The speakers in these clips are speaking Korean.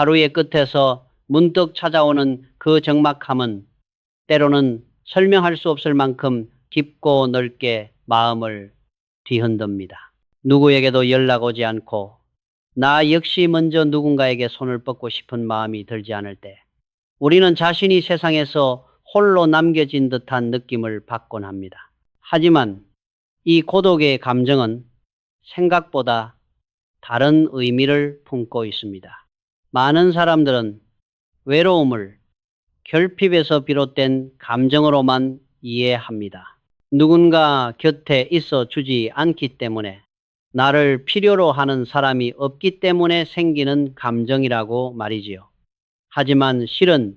하루의 끝에서 문득 찾아오는 그 적막함은 때로는 설명할 수 없을 만큼 깊고 넓게 마음을 뒤흔듭니다. 누구에게도 연락 오지 않고 나 역시 먼저 누군가에게 손을 뻗고 싶은 마음이 들지 않을 때 우리는 자신이 세상에서 홀로 남겨진 듯한 느낌을 받곤 합니다. 하지만 이 고독의 감정은 생각보다 다른 의미를 품고 있습니다. 많은 사람들은 외로움을 결핍에서 비롯된 감정으로만 이해합니다. 누군가 곁에 있어 주지 않기 때문에, 나를 필요로 하는 사람이 없기 때문에 생기는 감정이라고 말이지요. 하지만 실은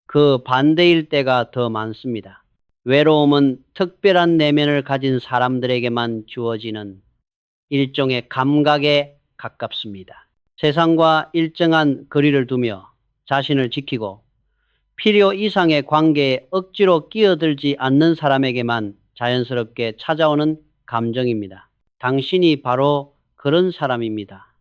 그 반대일 때가 더 많습니다. 외로움은 특별한 내면을 가진 사람들에게만 주어지는 일종의 감각에 가깝습니다. 세상과 일정한 거리를 두며 자신을 지키고 필요 이상의 관계에 억지로 끼어들지 않는 사람에게만 자연스럽게 찾아오는 감정입니다. 당신이 바로 그런 사람입니다.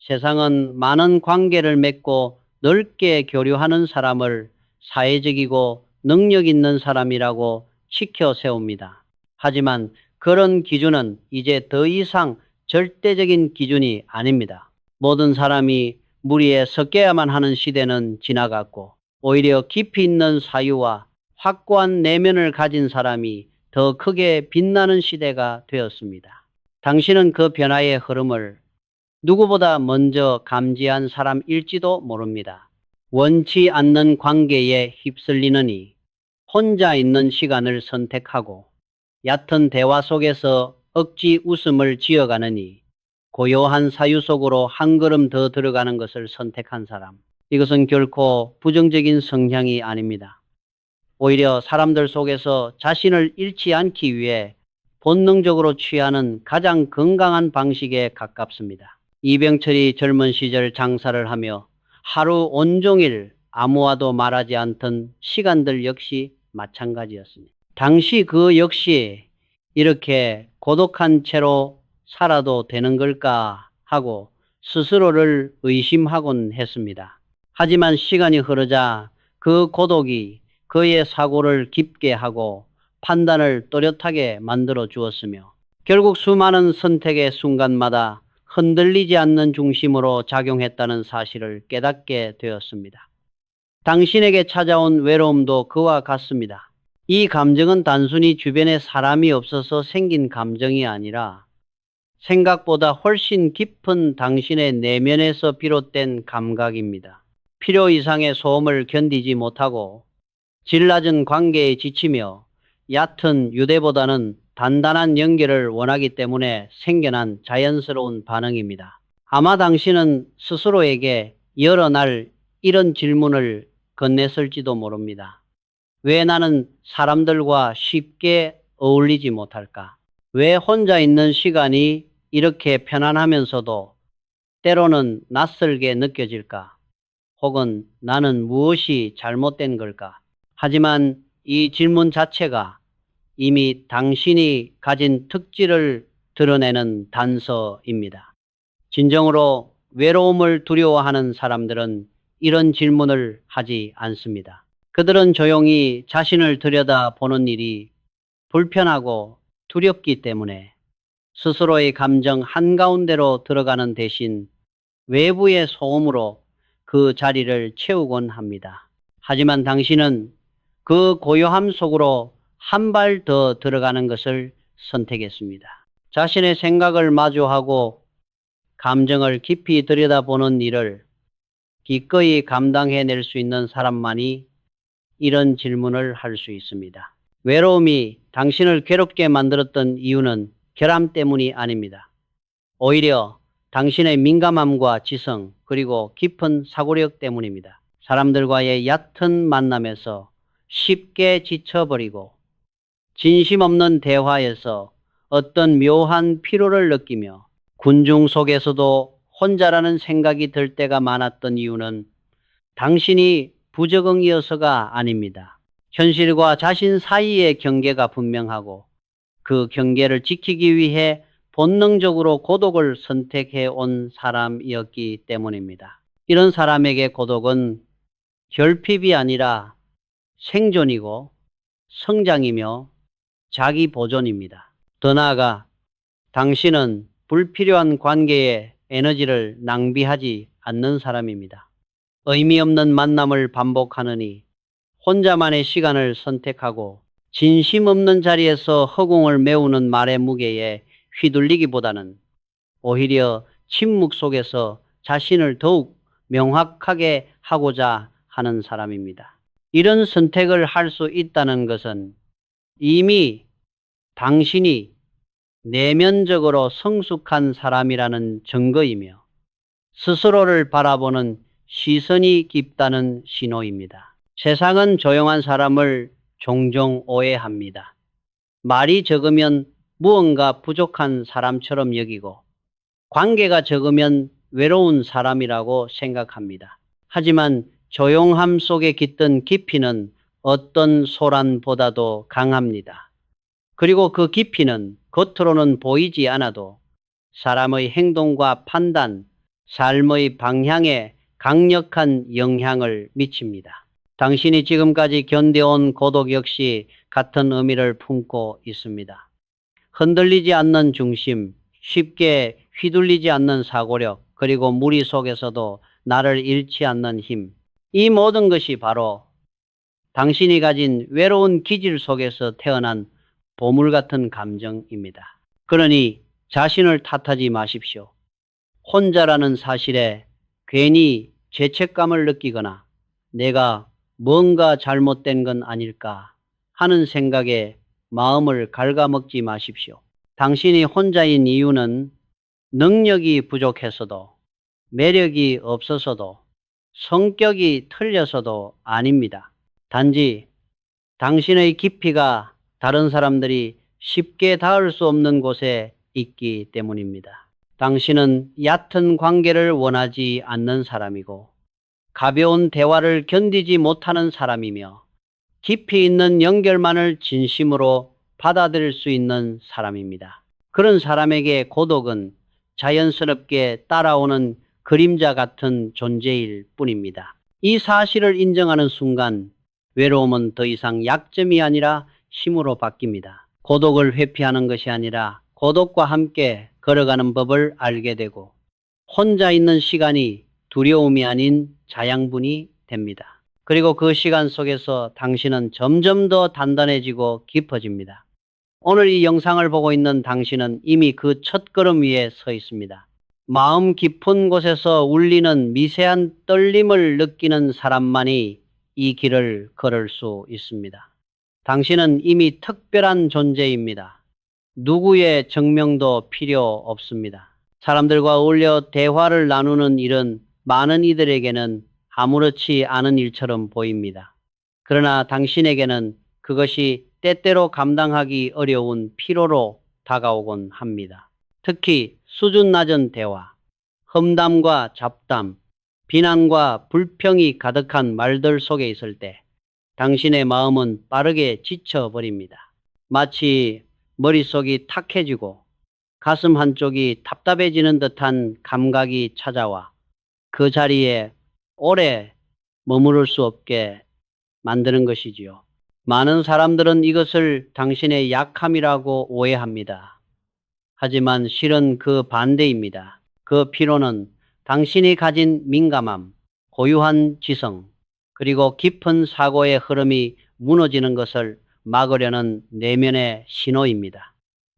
세상은 많은 관계를 맺고 넓게 교류하는 사람을 사회적이고 능력 있는 사람이라고 치켜 세웁니다. 하지만 그런 기준은 이제 더 이상 절대적인 기준이 아닙니다. 모든 사람이 무리에 섞여야만 하는 시대는 지나갔고, 오히려 깊이 있는 사유와 확고한 내면을 가진 사람이 더 크게 빛나는 시대가 되었습니다. 당신은 그 변화의 흐름을 누구보다 먼저 감지한 사람일지도 모릅니다. 원치 않는 관계에 휩쓸리느니 혼자 있는 시간을 선택하고, 얕은 대화 속에서 억지 웃음을 지어가느니 고요한 사유 속으로 한 걸음 더 들어가는 것을 선택한 사람. 이것은 결코 부정적인 성향이 아닙니다. 오히려 사람들 속에서 자신을 잃지 않기 위해 본능적으로 취하는 가장 건강한 방식에 가깝습니다. 이병철이 젊은 시절 장사를 하며 하루 온종일 아무와도 말하지 않던 시간들 역시 마찬가지였습니다. 당시 그 역시 이렇게 고독한 채로 살아도 되는 걸까 하고 스스로를 의심하곤 했습니다. 하지만 시간이 흐르자 그 고독이 그의 사고를 깊게 하고 판단을 또렷하게 만들어 주었으며, 결국 수많은 선택의 순간마다 흔들리지 않는 중심으로 작용했다는 사실을 깨닫게 되었습니다. 당신에게 찾아온 외로움도 그와 같습니다. 이 감정은 단순히 주변에 사람이 없어서 생긴 감정이 아니라 생각보다 훨씬 깊은 당신의 내면에서 비롯된 감각입니다. 필요 이상의 소음을 견디지 못하고 질 낮은 관계에 지치며 얕은 유대보다는 단단한 연결을 원하기 때문에 생겨난 자연스러운 반응입니다. 아마 당신은 스스로에게 여러 날 이런 질문을 건넸을지도 모릅니다. 왜 나는 사람들과 쉽게 어울리지 못할까? 왜 혼자 있는 시간이 이렇게 편안하면서도 때로는 낯설게 느껴질까? 혹은 나는 무엇이 잘못된 걸까? 하지만 이 질문 자체가 이미 당신이 가진 특질을 드러내는 단서입니다. 진정으로 외로움을 두려워하는 사람들은 이런 질문을 하지 않습니다. 그들은 조용히 자신을 들여다보는 일이 불편하고 두렵기 때문에 스스로의 감정 한가운데로 들어가는 대신 외부의 소음으로 그 자리를 채우곤 합니다. 하지만 당신은 그 고요함 속으로 한 발 더 들어가는 것을 선택했습니다. 자신의 생각을 마주하고 감정을 깊이 들여다보는 일을 기꺼이 감당해낼 수 있는 사람만이 이런 질문을 할 수 있습니다. 외로움이 당신을 괴롭게 만들었던 이유는 결함 때문이 아닙니다. 오히려 당신의 민감함과 지성, 그리고 깊은 사고력 때문입니다. 사람들과의 얕은 만남에서 쉽게 지쳐버리고 진심 없는 대화에서 어떤 묘한 피로를 느끼며 군중 속에서도 혼자라는 생각이 들 때가 많았던 이유는 당신이 부적응이어서가 아닙니다. 현실과 자신 사이의 경계가 분명하고 그 경계를 지키기 위해 본능적으로 고독을 선택해 온 사람이었기 때문입니다. 이런 사람에게 고독은 결핍이 아니라 생존이고 성장이며 자기 보존입니다. 더 나아가 당신은 불필요한 관계에 에너지를 낭비하지 않는 사람입니다. 의미 없는 만남을 반복하느니 혼자만의 시간을 선택하고 진심 없는 자리에서 허공을 메우는 말의 무게에 휘둘리기보다는 오히려 침묵 속에서 자신을 더욱 명확하게 하고자 하는 사람입니다. 이런 선택을 할 수 있다는 것은 이미 당신이 내면적으로 성숙한 사람이라는 증거이며 스스로를 바라보는 시선이 깊다는 신호입니다. 세상은 조용한 사람을 종종 오해합니다. 말이 적으면 무언가 부족한 사람처럼 여기고 관계가 적으면 외로운 사람이라고 생각합니다. 하지만 조용함 속에 깃든 깊이는 어떤 소란보다도 강합니다. 그리고 그 깊이는 겉으로는 보이지 않아도 사람의 행동과 판단, 삶의 방향에 강력한 영향을 미칩니다. 당신이 지금까지 견뎌온 고독 역시 같은 의미를 품고 있습니다. 흔들리지 않는 중심, 쉽게 휘둘리지 않는 사고력, 그리고 무리 속에서도 나를 잃지 않는 힘. 이 모든 것이 바로 당신이 가진 외로운 기질 속에서 태어난 보물 같은 감정입니다. 그러니 자신을 탓하지 마십시오. 혼자라는 사실에 괜히 죄책감을 느끼거나 내가 뭔가 잘못된 건 아닐까 하는 생각에 마음을 갉아먹지 마십시오. 당신이 혼자인 이유는 능력이 부족해서도, 매력이 없어서도, 성격이 틀려서도 아닙니다. 단지 당신의 깊이가 다른 사람들이 쉽게 닿을 수 없는 곳에 있기 때문입니다. 당신은 얕은 관계를 원하지 않는 사람이고 가벼운 대화를 견디지 못하는 사람이며 깊이 있는 연결만을 진심으로 받아들일 수 있는 사람입니다. 그런 사람에게 고독은 자연스럽게 따라오는 그림자 같은 존재일 뿐입니다. 이 사실을 인정하는 순간 외로움은 더 이상 약점이 아니라 힘으로 바뀝니다. 고독을 회피하는 것이 아니라 고독과 함께 걸어가는 법을 알게 되고 혼자 있는 시간이 두려움이 아닌 자양분이 됩니다. 그리고 그 시간 속에서 당신은 점점 더 단단해지고 깊어집니다. 오늘 이 영상을 보고 있는 당신은 이미 그 첫걸음 위에 서 있습니다. 마음 깊은 곳에서 울리는 미세한 떨림을 느끼는 사람만이 이 길을 걸을 수 있습니다. 당신은 이미 특별한 존재입니다. 누구의 증명도 필요 없습니다. 사람들과 어울려 대화를 나누는 일은 많은 이들에게는 아무렇지 않은 일처럼 보입니다. 그러나 당신에게는 그것이 때때로 감당하기 어려운 피로로 다가오곤 합니다. 특히 수준 낮은 대화, 험담과 잡담, 비난과 불평이 가득한 말들 속에 있을 때 당신의 마음은 빠르게 지쳐버립니다. 마치 머릿속이 탁해지고 가슴 한쪽이 답답해지는 듯한 감각이 찾아와 그 자리에 오래 머무를 수 없게 만드는 것이지요. 많은 사람들은 이것을 당신의 약함이라고 오해합니다. 하지만 실은 그 반대입니다. 그 피로는 당신이 가진 민감함, 고유한 지성, 그리고 깊은 사고의 흐름이 무너지는 것을 막으려는 내면의 신호입니다.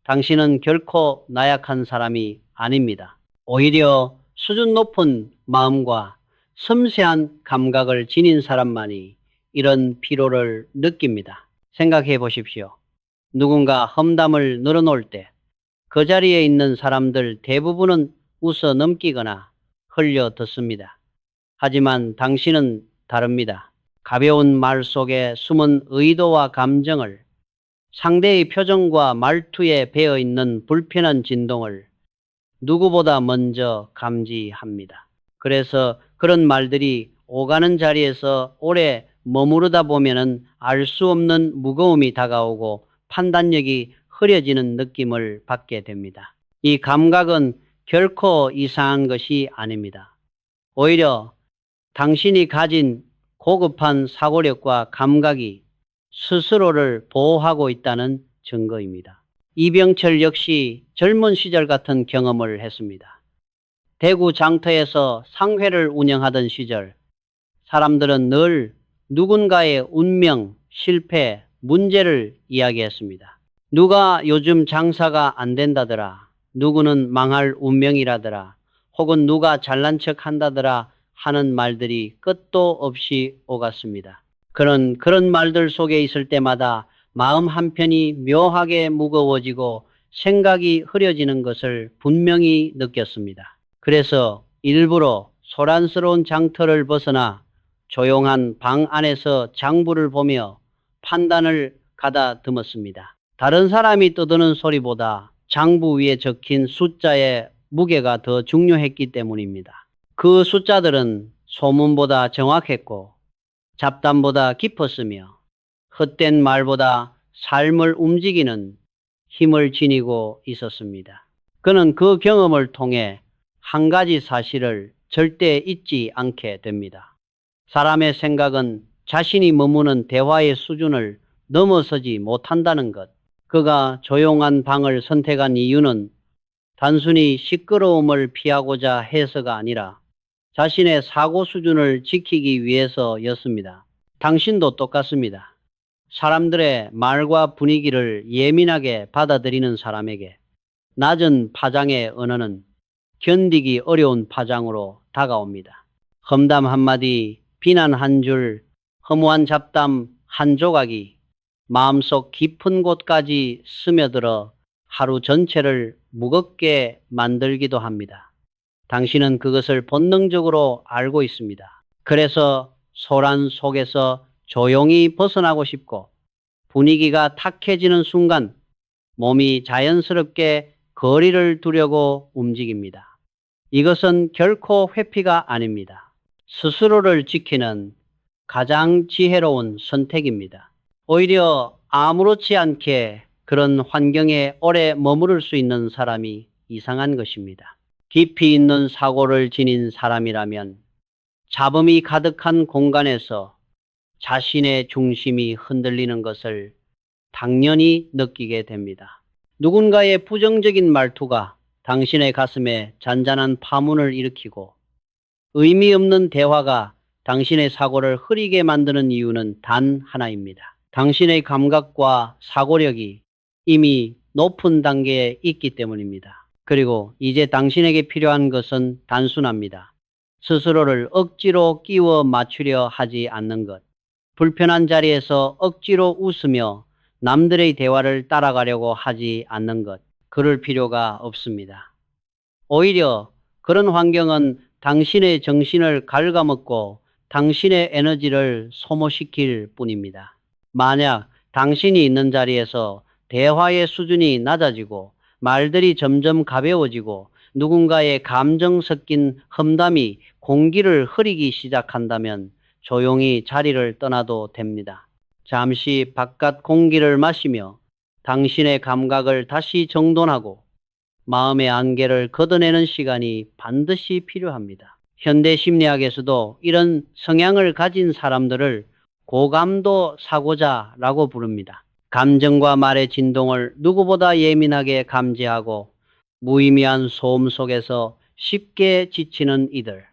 당신은 결코 나약한 사람이 아닙니다. 오히려 수준 높은 마음과 섬세한 감각을 지닌 사람만이 이런 피로를 느낍니다. 생각해 보십시오. 누군가 험담을 늘어놓을 때 그 자리에 있는 사람들 대부분은 웃어 넘기거나 흘려 듣습니다. 하지만 당신은 다릅니다. 가벼운 말 속에 숨은 의도와 감정을, 상대의 표정과 말투에 배어 있는 불편한 진동을 누구보다 먼저 감지합니다. 그래서 그런 말들이 오가는 자리에서 오래 머무르다 보면은 알 수 없는 무거움이 다가오고 판단력이 흐려지는 느낌을 받게 됩니다. 이 감각은 결코 이상한 것이 아닙니다. 오히려 당신이 가진 고급한 사고력과 감각이 스스로를 보호하고 있다는 증거입니다. 이병철 역시 젊은 시절 같은 경험을 했습니다. 대구 장터에서 상회를 운영하던 시절 사람들은 늘 누군가의 운명, 실패, 문제를 이야기했습니다. 누가 요즘 장사가 안 된다더라. 누구는 망할 운명이라더라. 혹은 누가 잘난 척 한다더라 하는 말들이 끝도 없이 오갔습니다. 그런 말들 속에 있을 때마다 마음 한편이 묘하게 무거워지고 생각이 흐려지는 것을 분명히 느꼈습니다. 그래서 일부러 소란스러운 장터를 벗어나 조용한 방 안에서 장부를 보며 판단을 가다듬었습니다. 다른 사람이 떠드는 소리보다 장부 위에 적힌 숫자의 무게가 더 중요했기 때문입니다. 그 숫자들은 소문보다 정확했고 잡담보다 깊었으며 헛된 말보다 삶을 움직이는 힘을 지니고 있었습니다. 그는 그 경험을 통해 한 가지 사실을 절대 잊지 않게 됩니다. 사람의 생각은 자신이 머무는 대화의 수준을 넘어서지 못한다는 것. 그가 조용한 방을 선택한 이유는 단순히 시끄러움을 피하고자 해서가 아니라 자신의 사고 수준을 지키기 위해서였습니다. 당신도 똑같습니다. 사람들의 말과 분위기를 예민하게 받아들이는 사람에게 낮은 파장의 언어는 견디기 어려운 파장으로 다가옵니다. 험담 한마디, 비난 한 줄, 허무한 잡담 한 조각이 마음속 깊은 곳까지 스며들어 하루 전체를 무겁게 만들기도 합니다. 당신은 그것을 본능적으로 알고 있습니다. 그래서 소란 속에서 조용히 벗어나고 싶고 분위기가 탁해지는 순간 몸이 자연스럽게 거리를 두려고 움직입니다. 이것은 결코 회피가 아닙니다. 스스로를 지키는 가장 지혜로운 선택입니다. 오히려 아무렇지 않게 그런 환경에 오래 머무를 수 있는 사람이 이상한 것입니다. 깊이 있는 사고를 지닌 사람이라면 잡음이 가득한 공간에서 자신의 중심이 흔들리는 것을 당연히 느끼게 됩니다. 누군가의 부정적인 말투가 당신의 가슴에 잔잔한 파문을 일으키고 의미 없는 대화가 당신의 사고를 흐리게 만드는 이유는 단 하나입니다. 당신의 감각과 사고력이 이미 높은 단계에 있기 때문입니다. 그리고 이제 당신에게 필요한 것은 단순합니다. 스스로를 억지로 끼워 맞추려 하지 않는 것. 불편한 자리에서 억지로 웃으며 남들의 대화를 따라가려고 하지 않는 것. 그럴 필요가 없습니다. 오히려 그런 환경은 당신의 정신을 갉아먹고 당신의 에너지를 소모시킬 뿐입니다. 만약 당신이 있는 자리에서 대화의 수준이 낮아지고 말들이 점점 가벼워지고 누군가의 감정 섞인 험담이 공기를 흐리기 시작한다면 조용히 자리를 떠나도 됩니다. 잠시 바깥 공기를 마시며 당신의 감각을 다시 정돈하고 마음의 안개를 걷어내는 시간이 반드시 필요합니다. 현대 심리학에서도 이런 성향을 가진 사람들을 고감도 사고자라고 부릅니다. 감정과 말의 진동을 누구보다 예민하게 감지하고 무의미한 소음 속에서 쉽게 지치는 이들.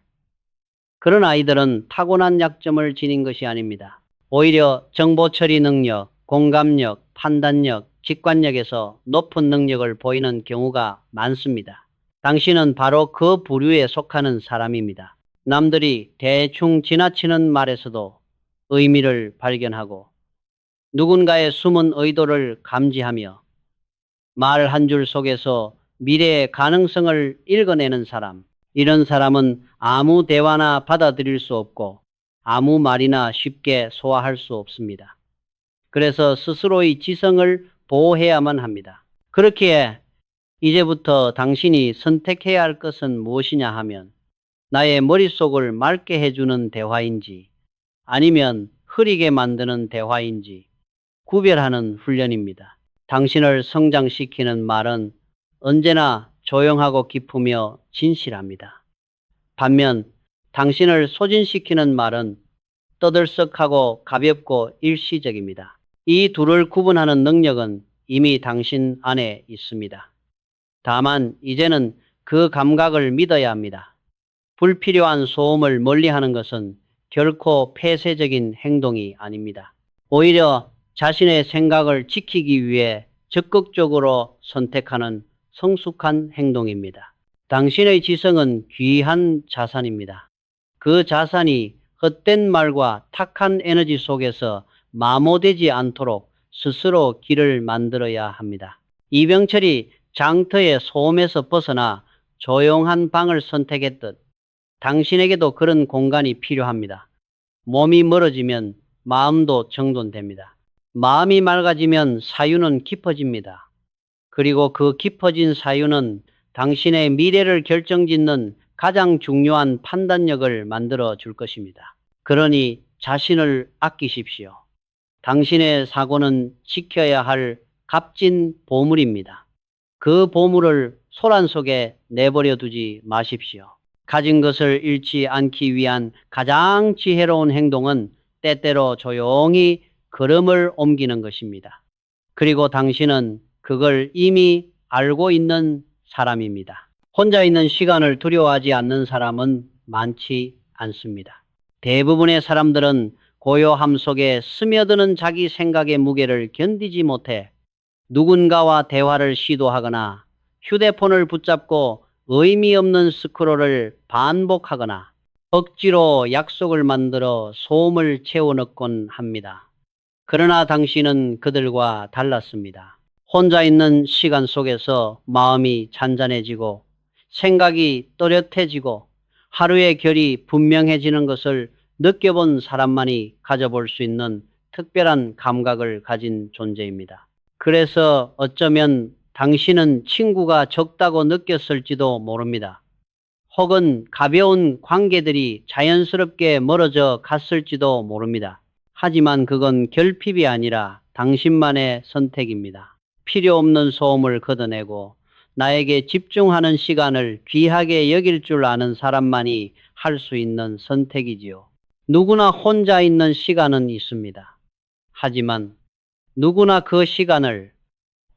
그런 아이들은 타고난 약점을 지닌 것이 아닙니다. 오히려 정보 처리 능력, 공감력, 판단력, 직관력에서 높은 능력을 보이는 경우가 많습니다. 당신은 바로 그 부류에 속하는 사람입니다. 남들이 대충 지나치는 말에서도 의미를 발견하고 누군가의 숨은 의도를 감지하며 말 한 줄 속에서 미래의 가능성을 읽어내는 사람. 이런 사람은 아무 대화나 받아들일 수 없고 아무 말이나 쉽게 소화할 수 없습니다. 그래서 스스로의 지성을 보호해야만 합니다. 그렇기에 이제부터 당신이 선택해야 할 것은 무엇이냐 하면 나의 머릿속을 맑게 해주는 대화인지 아니면 흐리게 만드는 대화인지 구별하는 훈련입니다. 당신을 성장시키는 말은 언제나 조용하고 깊으며 진실합니다. 반면 당신을 소진시키는 말은 떠들썩하고 가볍고 일시적입니다. 이 둘을 구분하는 능력은 이미 당신 안에 있습니다. 다만 이제는 그 감각을 믿어야 합니다. 불필요한 소음을 멀리하는 것은 결코 폐쇄적인 행동이 아닙니다. 오히려 자신의 생각을 지키기 위해 적극적으로 선택하는 성숙한 행동입니다. 당신의 지성은 귀한 자산입니다. 그 자산이 헛된 말과 탁한 에너지 속에서 마모되지 않도록 스스로 길을 만들어야 합니다. 이병철이 장터의 소음에서 벗어나 조용한 방을 선택했듯 당신에게도 그런 공간이 필요합니다. 몸이 멀어지면 마음도 정돈됩니다. 마음이 맑아지면 사유는 깊어집니다. 그리고 그 깊어진 사유는 당신의 미래를 결정짓는 가장 중요한 판단력을 만들어 줄 것입니다. 그러니 자신을 아끼십시오. 당신의 사고는 지켜야 할 값진 보물입니다. 그 보물을 소란 속에 내버려 두지 마십시오. 가진 것을 잃지 않기 위한 가장 지혜로운 행동은 때때로 조용히 걸음을 옮기는 것입니다. 그리고 당신은 그걸 이미 알고 있는 사람입니다. 혼자 있는 시간을 두려워하지 않는 사람은 많지 않습니다. 대부분의 사람들은 고요함 속에 스며드는 자기 생각의 무게를 견디지 못해 누군가와 대화를 시도하거나 휴대폰을 붙잡고 의미 없는 스크롤을 반복하거나 억지로 약속을 만들어 소음을 채워넣곤 합니다. 그러나 당신은 그들과 달랐습니다. 혼자 있는 시간 속에서 마음이 잔잔해지고 생각이 또렷해지고 하루의 결이 분명해지는 것을 느껴본 사람만이 가져볼 수 있는 특별한 감각을 가진 존재입니다. 그래서 어쩌면 당신은 친구가 적다고 느꼈을지도 모릅니다. 혹은 가벼운 관계들이 자연스럽게 멀어져 갔을지도 모릅니다. 하지만 그건 결핍이 아니라 당신만의 선택입니다. 필요 없는 소음을 걷어내고 나에게 집중하는 시간을 귀하게 여길 줄 아는 사람만이 할 수 있는 선택이지요. 누구나 혼자 있는 시간은 있습니다. 하지만 누구나 그 시간을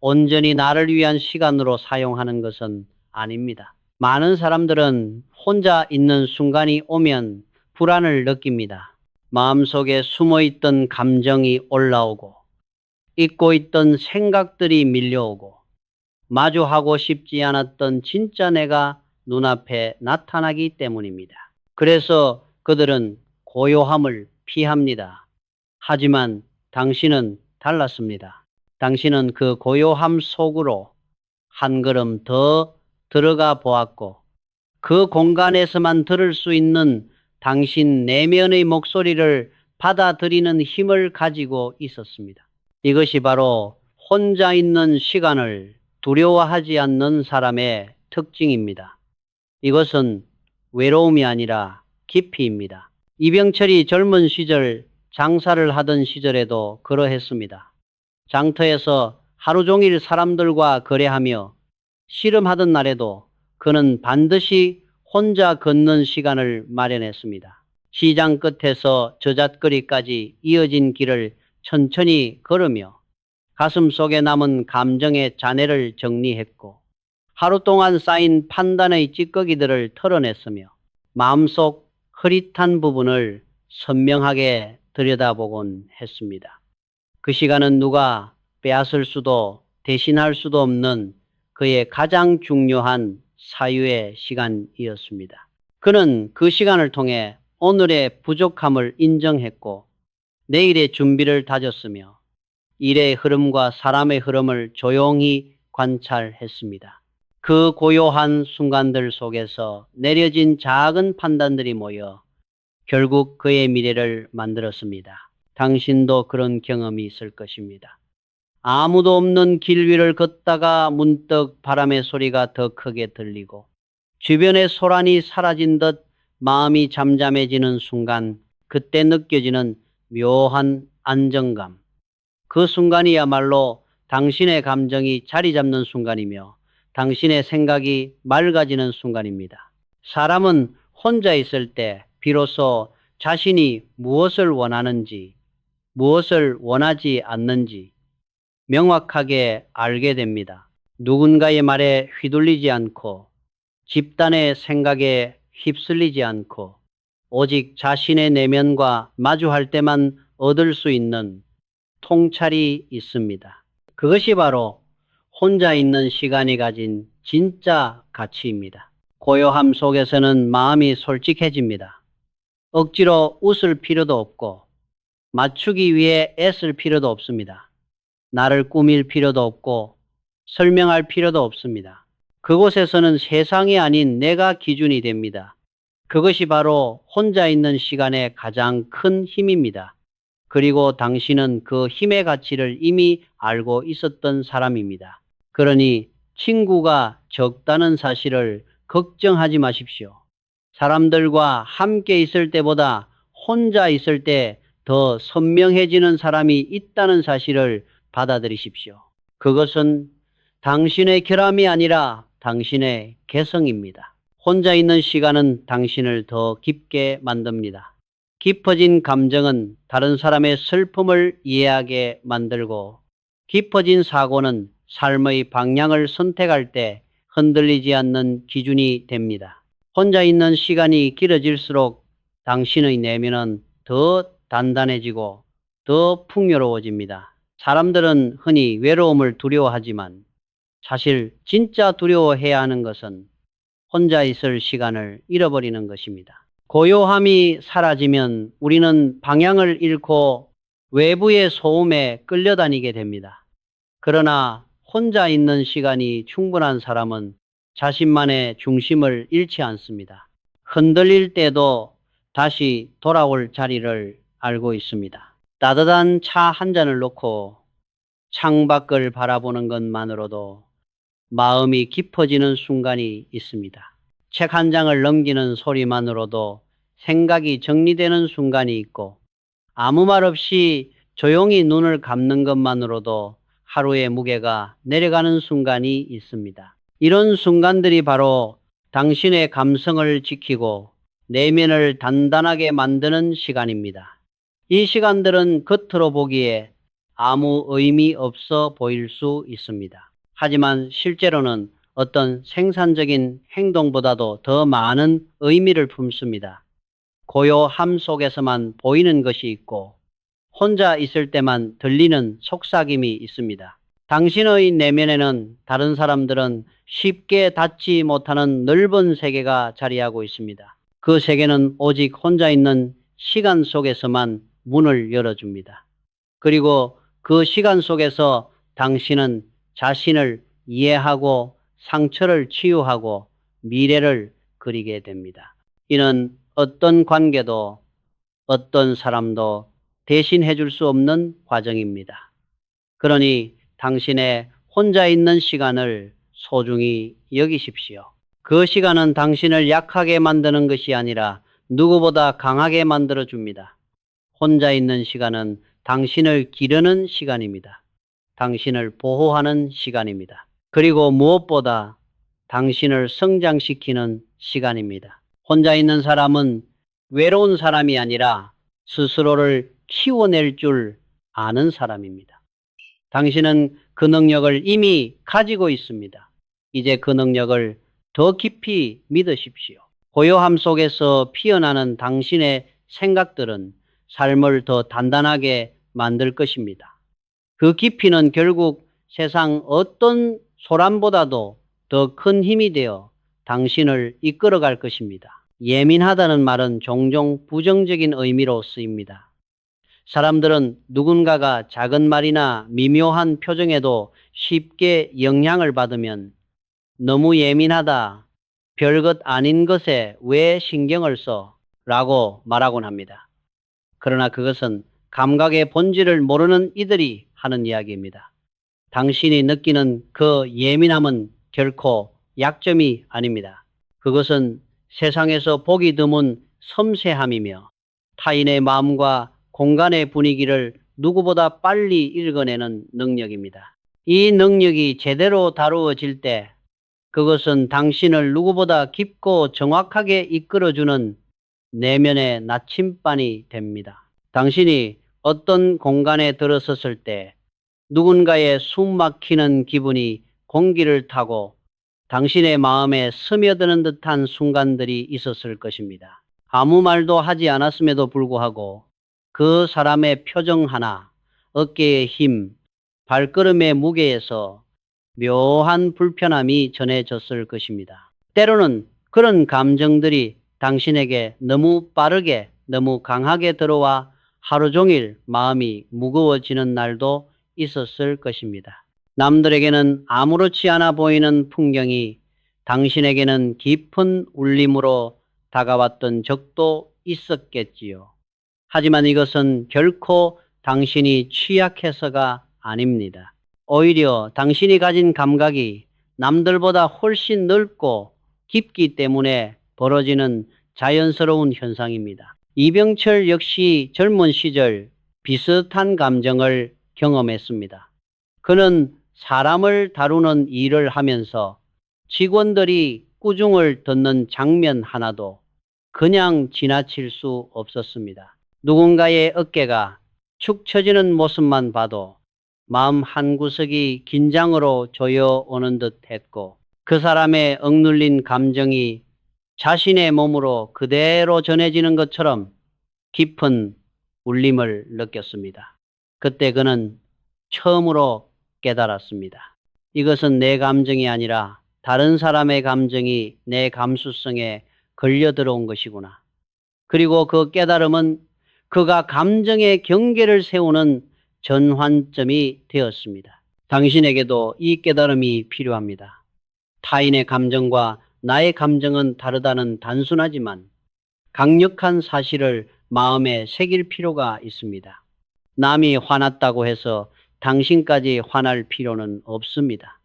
온전히 나를 위한 시간으로 사용하는 것은 아닙니다. 많은 사람들은 혼자 있는 순간이 오면 불안을 느낍니다. 마음속에 숨어있던 감정이 올라오고 잊고 있던 생각들이 밀려오고 마주하고 싶지 않았던 진짜 내가 눈앞에 나타나기 때문입니다. 그래서 그들은 고요함을 피합니다. 하지만 당신은 달랐습니다. 당신은 그 고요함 속으로 한 걸음 더 들어가 보았고 그 공간에서만 들을 수 있는 당신 내면의 목소리를 받아들이는 힘을 가지고 있었습니다. 이것이 바로 혼자 있는 시간을 두려워하지 않는 사람의 특징입니다. 이것은 외로움이 아니라 깊이입니다. 이병철이 젊은 시절 장사를 하던 시절에도 그러했습니다. 장터에서 하루 종일 사람들과 거래하며 씨름하던 날에도 그는 반드시 혼자 걷는 시간을 마련했습니다. 시장 끝에서 저잣거리까지 이어진 길을 천천히 걸으며 가슴 속에 남은 감정의 잔해를 정리했고 하루 동안 쌓인 판단의 찌꺼기들을 털어냈으며 마음속 흐릿한 부분을 선명하게 들여다보곤 했습니다. 그 시간은 누가 빼앗을 수도 대신할 수도 없는 그의 가장 중요한 사유의 시간이었습니다. 그는 그 시간을 통해 오늘의 부족함을 인정했고 내일의 준비를 다졌으며 일의 흐름과 사람의 흐름을 조용히 관찰했습니다. 그 고요한 순간들 속에서 내려진 작은 판단들이 모여 결국 그의 미래를 만들었습니다. 당신도 그런 경험이 있을 것입니다. 아무도 없는 길 위를 걷다가 문득 바람의 소리가 더 크게 들리고 주변의 소란이 사라진 듯 마음이 잠잠해지는 순간 그때 느껴지는 묘한 안정감. 그 순간이야말로 당신의 감정이 자리 잡는 순간이며 당신의 생각이 맑아지는 순간입니다. 사람은 혼자 있을 때 비로소 자신이 무엇을 원하는지, 무엇을 원하지 않는지 명확하게 알게 됩니다. 누군가의 말에 휘둘리지 않고 집단의 생각에 휩쓸리지 않고 오직 자신의 내면과 마주할 때만 얻을 수 있는 통찰이 있습니다. 그것이 바로 혼자 있는 시간이 가진 진짜 가치입니다. 고요함 속에서는 마음이 솔직해집니다. 억지로 웃을 필요도 없고 맞추기 위해 애쓸 필요도 없습니다. 나를 꾸밀 필요도 없고 설명할 필요도 없습니다. 그곳에서는 세상이 아닌 내가 기준이 됩니다. 그것이 바로 혼자 있는 시간의 가장 큰 힘입니다. 그리고 당신은 그 힘의 가치를 이미 알고 있었던 사람입니다. 그러니 친구가 적다는 사실을 걱정하지 마십시오. 사람들과 함께 있을 때보다 혼자 있을 때 더 선명해지는 사람이 있다는 사실을 받아들이십시오. 그것은 당신의 결함이 아니라 당신의 개성입니다. 혼자 있는 시간은 당신을 더 깊게 만듭니다. 깊어진 감정은 다른 사람의 슬픔을 이해하게 만들고 깊어진 사고는 삶의 방향을 선택할 때 흔들리지 않는 기준이 됩니다. 혼자 있는 시간이 길어질수록 당신의 내면은 더 단단해지고 더 풍요로워집니다. 사람들은 흔히 외로움을 두려워하지만 사실 진짜 두려워해야 하는 것은 혼자 있을 시간을 잃어버리는 것입니다. 고요함이 사라지면 우리는 방향을 잃고 외부의 소음에 끌려다니게 됩니다. 그러나 혼자 있는 시간이 충분한 사람은 자신만의 중심을 잃지 않습니다. 흔들릴 때도 다시 돌아올 자리를 알고 있습니다. 따뜻한 차 한 잔을 놓고 창밖을 바라보는 것만으로도 마음이 깊어지는 순간이 있습니다. 책 한 장을 넘기는 소리만으로도 생각이 정리되는 순간이 있고 아무 말 없이 조용히 눈을 감는 것만으로도 하루의 무게가 내려가는 순간이 있습니다. 이런 순간들이 바로 당신의 감성을 지키고 내면을 단단하게 만드는 시간입니다. 이 시간들은 겉으로 보기에 아무 의미 없어 보일 수 있습니다. 하지만 실제로는 어떤 생산적인 행동보다도 더 많은 의미를 품습니다. 고요함 속에서만 보이는 것이 있고 혼자 있을 때만 들리는 속삭임이 있습니다. 당신의 내면에는 다른 사람들은 쉽게 닿지 못하는 넓은 세계가 자리하고 있습니다. 그 세계는 오직 혼자 있는 시간 속에서만 문을 열어줍니다. 그리고 그 시간 속에서 당신은 자신을 이해하고 상처를 치유하고 미래를 그리게 됩니다. 이는 어떤 관계도 어떤 사람도 대신해 줄 수 없는 과정입니다. 그러니 당신의 혼자 있는 시간을 소중히 여기십시오. 그 시간은 당신을 약하게 만드는 것이 아니라 누구보다 강하게 만들어 줍니다. 혼자 있는 시간은 당신을 기르는 시간입니다. 당신을 보호하는 시간입니다. 그리고 무엇보다 당신을 성장시키는 시간입니다. 혼자 있는 사람은 외로운 사람이 아니라 스스로를 키워낼 줄 아는 사람입니다. 당신은 그 능력을 이미 가지고 있습니다. 이제 그 능력을 더 깊이 믿으십시오. 고요함 속에서 피어나는 당신의 생각들은 삶을 더 단단하게 만들 것입니다. 그 깊이는 결국 세상 어떤 소란보다도 더 큰 힘이 되어 당신을 이끌어갈 것입니다. 예민하다는 말은 종종 부정적인 의미로 쓰입니다. 사람들은 누군가가 작은 말이나 미묘한 표정에도 쉽게 영향을 받으면 너무 예민하다, 별것 아닌 것에 왜 신경을 써? 라고 말하곤 합니다. 그러나 그것은 감각의 본질을 모르는 이들이 하는 이야기입니다. 당신이 느끼는 그 예민함은 결코 약점이 아닙니다. 그것은 세상에서 보기 드문 섬세함이며 타인의 마음과 공간의 분위기를 누구보다 빨리 읽어내는 능력입니다. 이 능력이 제대로 다루어질 때 그것은 당신을 누구보다 깊고 정확하게 이끌어주는 내면의 나침반이 됩니다. 당신이 어떤 공간에 들어섰을 때 누군가의 숨 막히는 기분이 공기를 타고 당신의 마음에 스며드는 듯한 순간들이 있었을 것입니다. 아무 말도 하지 않았음에도 불구하고 그 사람의 표정 하나, 어깨의 힘, 발걸음의 무게에서 묘한 불편함이 전해졌을 것입니다. 때로는 그런 감정들이 당신에게 너무 빠르게, 너무 강하게 들어와 하루 종일 마음이 무거워지는 날도 있었을 것입니다. 남들에게는 아무렇지 않아 보이는 풍경이 당신에게는 깊은 울림으로 다가왔던 적도 있었겠지요. 하지만 이것은 결코 당신이 취약해서가 아닙니다. 오히려 당신이 가진 감각이 남들보다 훨씬 넓고 깊기 때문에 벌어지는 자연스러운 현상입니다. 이병철 역시 젊은 시절 비슷한 감정을 경험했습니다. 그는 사람을 다루는 일을 하면서 직원들이 꾸중을 듣는 장면 하나도 그냥 지나칠 수 없었습니다. 누군가의 어깨가 축 처지는 모습만 봐도 마음 한구석이 긴장으로 조여오는 듯 했고 그 사람의 억눌린 감정이 자신의 몸으로 그대로 전해지는 것처럼 깊은 울림을 느꼈습니다. 그때 그는 처음으로 깨달았습니다. 이것은 내 감정이 아니라 다른 사람의 감정이 내 감수성에 걸려 들어온 것이구나. 그리고 그 깨달음은 그가 감정의 경계를 세우는 전환점이 되었습니다. 당신에게도 이 깨달음이 필요합니다. 타인의 감정과 나의 감정은 다르다는 단순하지만 강력한 사실을 마음에 새길 필요가 있습니다. 남이 화났다고 해서 당신까지 화날 필요는 없습니다.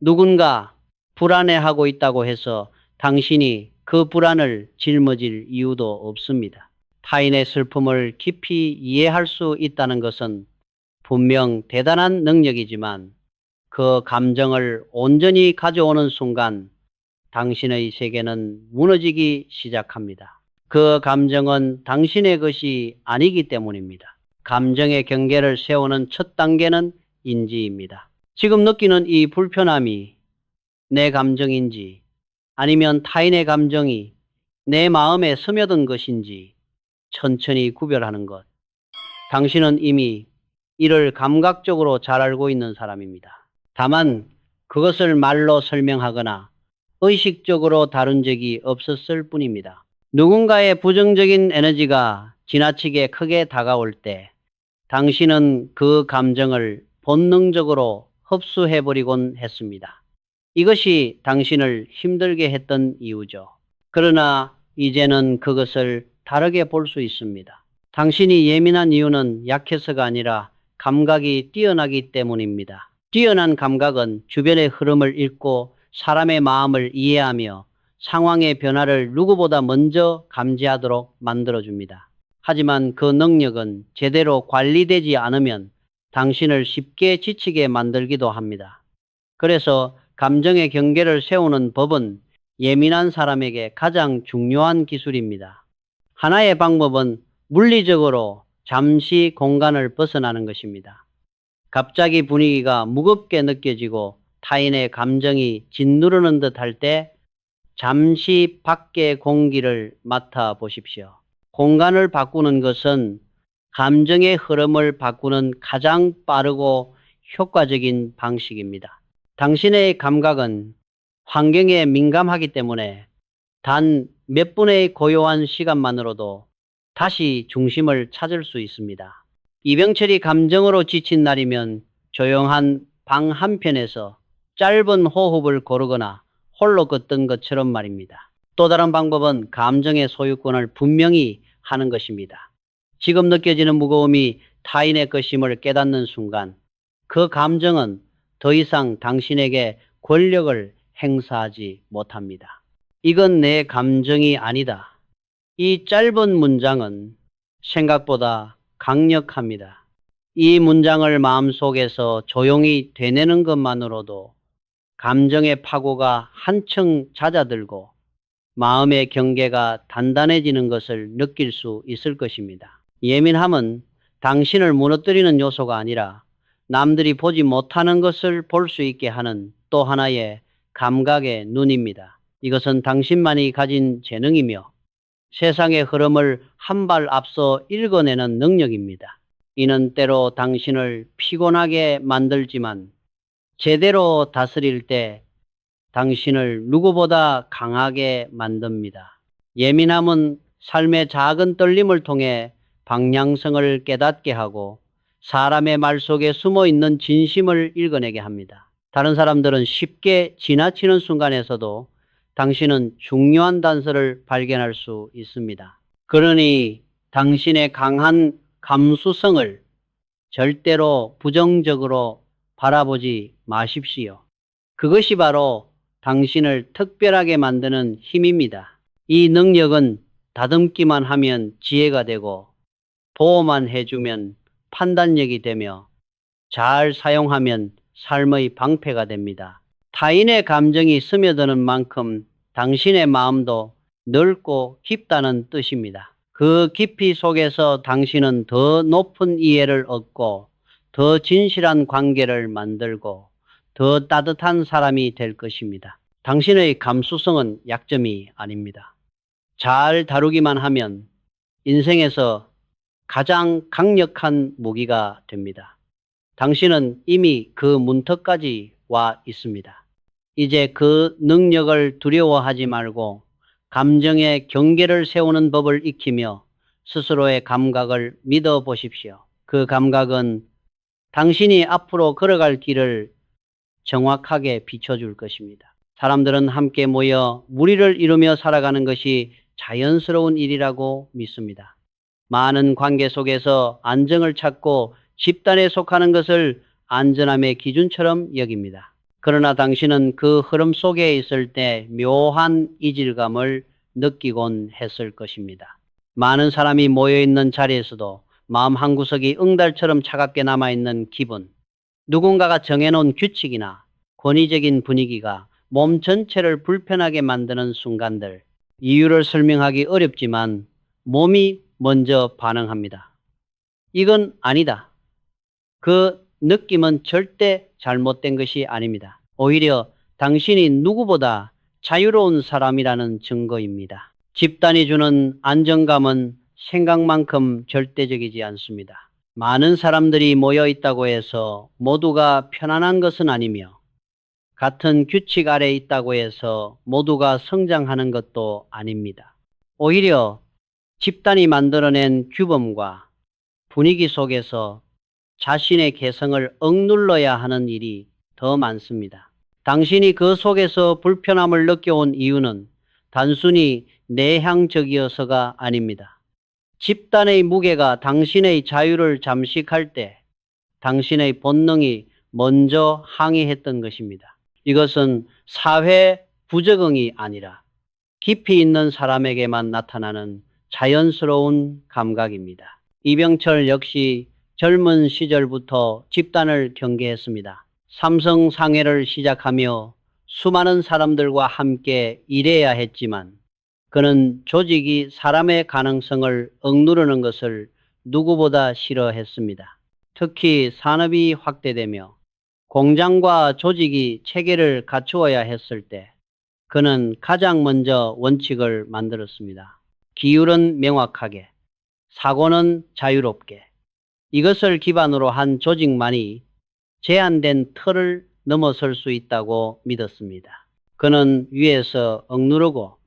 누군가 불안해하고 있다고 해서 당신이 그 불안을 짊어질 이유도 없습니다. 타인의 슬픔을 깊이 이해할 수 있다는 것은 분명 대단한 능력이지만 그 감정을 온전히 가져오는 순간 당신의 세계는 무너지기 시작합니다. 그 감정은 당신의 것이 아니기 때문입니다. 감정의 경계를 세우는 첫 단계는 인지입니다. 지금 느끼는 이 불편함이 내 감정인지 아니면 타인의 감정이 내 마음에 스며든 것인지 천천히 구별하는 것. 당신은 이미 이를 감각적으로 잘 알고 있는 사람입니다. 다만 그것을 말로 설명하거나 의식적으로 다룬 적이 없었을 뿐입니다. 누군가의 부정적인 에너지가 지나치게 크게 다가올 때 당신은 그 감정을 본능적으로 흡수해버리곤 했습니다. 이것이 당신을 힘들게 했던 이유죠. 그러나 이제는 그것을 다르게 볼 수 있습니다. 당신이 예민한 이유는 약해서가 아니라 감각이 뛰어나기 때문입니다. 뛰어난 감각은 주변의 흐름을 읽고 사람의 마음을 이해하며 상황의 변화를 누구보다 먼저 감지하도록 만들어줍니다. 하지만 그 능력은 제대로 관리되지 않으면 당신을 쉽게 지치게 만들기도 합니다. 그래서 감정의 경계를 세우는 법은 예민한 사람에게 가장 중요한 기술입니다. 하나의 방법은 물리적으로 잠시 공간을 벗어나는 것입니다. 갑자기 분위기가 무겁게 느껴지고 타인의 감정이 짓누르는 듯 할 때 잠시 밖의 공기를 맡아 보십시오. 공간을 바꾸는 것은 감정의 흐름을 바꾸는 가장 빠르고 효과적인 방식입니다. 당신의 감각은 환경에 민감하기 때문에 단 몇 분의 고요한 시간만으로도 다시 중심을 찾을 수 있습니다. 이병철이 감정으로 지친 날이면 조용한 방 한편에서 짧은 호흡을 고르거나 홀로 걷던 것처럼 말입니다. 또 다른 방법은 감정의 소유권을 분명히 하는 것입니다. 지금 느껴지는 무거움이 타인의 것임을 깨닫는 순간 그 감정은 더 이상 당신에게 권력을 행사하지 못합니다. 이건 내 감정이 아니다. 이 짧은 문장은 생각보다 강력합니다. 이 문장을 마음속에서 조용히 되뇌는 것만으로도 감정의 파고가 한층 잦아들고 마음의 경계가 단단해지는 것을 느낄 수 있을 것입니다. 예민함은 당신을 무너뜨리는 요소가 아니라 남들이 보지 못하는 것을 볼 수 있게 하는 또 하나의 감각의 눈입니다. 이것은 당신만이 가진 재능이며 세상의 흐름을 한 발 앞서 읽어내는 능력입니다. 이는 때로 당신을 피곤하게 만들지만 제대로 다스릴 때 당신을 누구보다 강하게 만듭니다. 예민함은 삶의 작은 떨림을 통해 방향성을 깨닫게 하고 사람의 말 속에 숨어 있는 진심을 읽어내게 합니다. 다른 사람들은 쉽게 지나치는 순간에서도 당신은 중요한 단서를 발견할 수 있습니다. 그러니 당신의 강한 감수성을 절대로 부정적으로 바라보지 마십시오. 그것이 바로 당신을 특별하게 만드는 힘입니다. 이 능력은 다듬기만 하면 지혜가 되고 보호만 해주면 판단력이 되며 잘 사용하면 삶의 방패가 됩니다. 타인의 감정이 스며드는 만큼 당신의 마음도 넓고 깊다는 뜻입니다. 그 깊이 속에서 당신은 더 높은 이해를 얻고 더 진실한 관계를 만들고 더 따뜻한 사람이 될 것입니다. 당신의 감수성은 약점이 아닙니다. 잘 다루기만 하면 인생에서 가장 강력한 무기가 됩니다. 당신은 이미 그 문턱까지 와 있습니다. 이제 그 능력을 두려워하지 말고 감정의 경계를 세우는 법을 익히며 스스로의 감각을 믿어 보십시오. 그 감각은 당신이 앞으로 걸어갈 길을 정확하게 비춰줄 것입니다. 사람들은 함께 모여 무리를 이루며 살아가는 것이 자연스러운 일이라고 믿습니다. 많은 관계 속에서 안정을 찾고 집단에 속하는 것을 안전함의 기준처럼 여깁니다. 그러나 당신은 그 흐름 속에 있을 때 묘한 이질감을 느끼곤 했을 것입니다. 많은 사람이 모여있는 자리에서도 마음 한구석이 응달처럼 차갑게 남아있는 기분, 누군가가 정해놓은 규칙이나 권위적인 분위기가 몸 전체를 불편하게 만드는 순간들, 이유를 설명하기 어렵지만 몸이 먼저 반응합니다. 이건 아니다. 그 느낌은 절대 잘못된 것이 아닙니다. 오히려 당신이 누구보다 자유로운 사람이라는 증거입니다. 집단이 주는 안정감은 생각만큼 절대적이지 않습니다. 많은 사람들이 모여 있다고 해서 모두가 편안한 것은 아니며 같은 규칙 아래 있다고 해서 모두가 성장하는 것도 아닙니다. 오히려 집단이 만들어낸 규범과 분위기 속에서 자신의 개성을 억눌러야 하는 일이 더 많습니다. 당신이 그 속에서 불편함을 느껴온 이유는 단순히 내향적이어서가 아닙니다. 집단의 무게가 당신의 자유를 잠식할 때 당신의 본능이 먼저 항의했던 것입니다. 이것은 사회 부적응이 아니라 깊이 있는 사람에게만 나타나는 자연스러운 감각입니다. 이병철 역시 젊은 시절부터 집단을 경계했습니다. 삼성 상회를 시작하며 수많은 사람들과 함께 일해야 했지만 그는 조직이 사람의 가능성을 억누르는 것을 누구보다 싫어했습니다. 특히 산업이 확대되며 공장과 조직이 체계를 갖추어야 했을 때 그는 가장 먼저 원칙을 만들었습니다. 기율은 명확하게, 사고는 자유롭게. 이것을 기반으로 한 조직만이 제한된 틀을 넘어설 수 있다고 믿었습니다. 그는 위에서 억누르고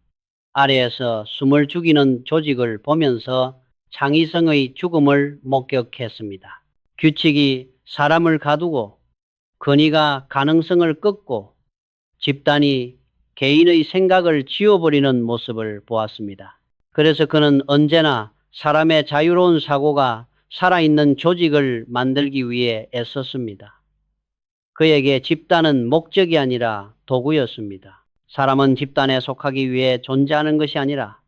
아래에서 숨을 죽이는 조직을 보면서 창의성의 죽음을 목격했습니다. 규칙이 사람을 가두고 권위가 가능성을 꺾고 집단이 개인의 생각을 지워버리는 모습을 보았습니다. 그래서 그는 언제나 사람의 자유로운 사고가 살아있는 조직을 만들기 위해 애썼습니다. 그에게 집단은 목적이 아니라 도구였습니다. 사람은 집단에 속하기 위해 존재하는 것이 아니라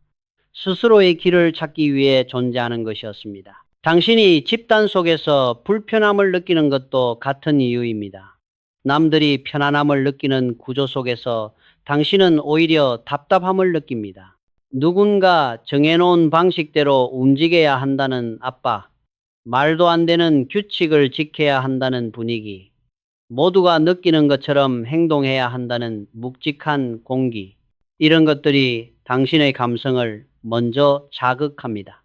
스스로의 길을 찾기 위해 존재하는 것이었습니다. 당신이 집단 속에서 불편함을 느끼는 것도 같은 이유입니다. 남들이 편안함을 느끼는 구조 속에서 당신은 오히려 답답함을 느낍니다. 누군가 정해놓은 방식대로 움직여야 한다는 압박, 말도 안 되는 규칙을 지켜야 한다는 분위기, 모두가 느끼는 것처럼 행동해야 한다는 묵직한 공기, 이런 것들이 당신의 감성을 먼저 자극합니다.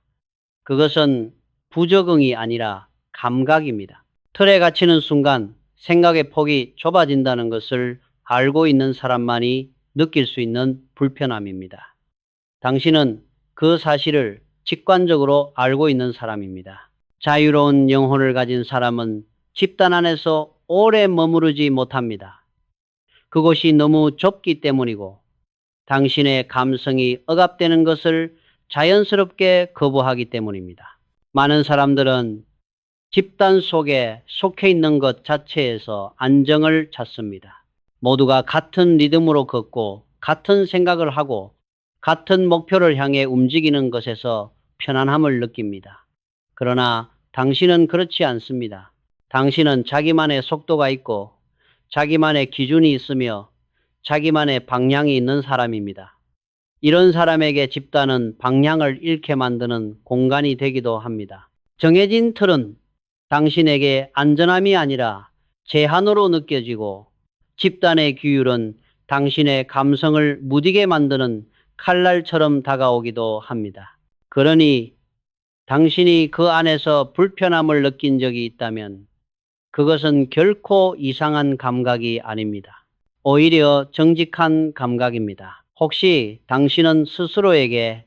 그것은 부적응이 아니라 감각입니다. 틀에 갇히는 순간 생각의 폭이 좁아진다는 것을 알고 있는 사람만이 느낄 수 있는 불편함입니다. 당신은 그 사실을 직관적으로 알고 있는 사람입니다. 자유로운 영혼을 가진 사람은 집단 안에서 오래 머무르지 못합니다. 그곳이 너무 좁기 때문이고 당신의 감성이 억압되는 것을 자연스럽게 거부하기 때문입니다. 많은 사람들은 집단 속에 속해 있는 것 자체에서 안정을 찾습니다. 모두가 같은 리듬으로 걷고 같은 생각을 하고 같은 목표를 향해 움직이는 것에서 편안함을 느낍니다. 그러나 당신은 그렇지 않습니다. 당신은 자기만의 속도가 있고 자기만의 기준이 있으며 자기만의 방향이 있는 사람입니다. 이런 사람에게 집단은 방향을 잃게 만드는 공간이 되기도 합니다. 정해진 틀은 당신에게 안전함이 아니라 제한으로 느껴지고 집단의 규율은 당신의 감성을 무디게 만드는 칼날처럼 다가오기도 합니다. 그러니 당신이 그 안에서 불편함을 느낀 적이 있다면 그것은 결코 이상한 감각이 아닙니다. 오히려 정직한 감각입니다. 혹시 당신은 스스로에게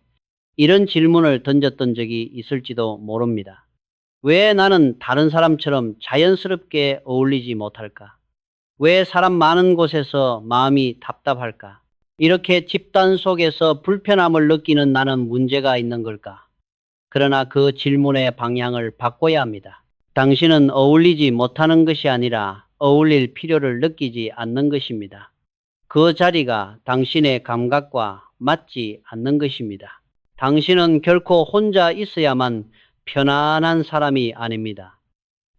이런 질문을 던졌던 적이 있을지도 모릅니다. 왜 나는 다른 사람처럼 자연스럽게 어울리지 못할까? 왜 사람 많은 곳에서 마음이 답답할까? 이렇게 집단 속에서 불편함을 느끼는 나는 문제가 있는 걸까? 그러나 그 질문의 방향을 바꿔야 합니다. 당신은 어울리지 못하는 것이 아니라 어울릴 필요를 느끼지 않는 것입니다. 그 자리가 당신의 감각과 맞지 않는 것입니다. 당신은 결코 혼자 있어야만 편안한 사람이 아닙니다.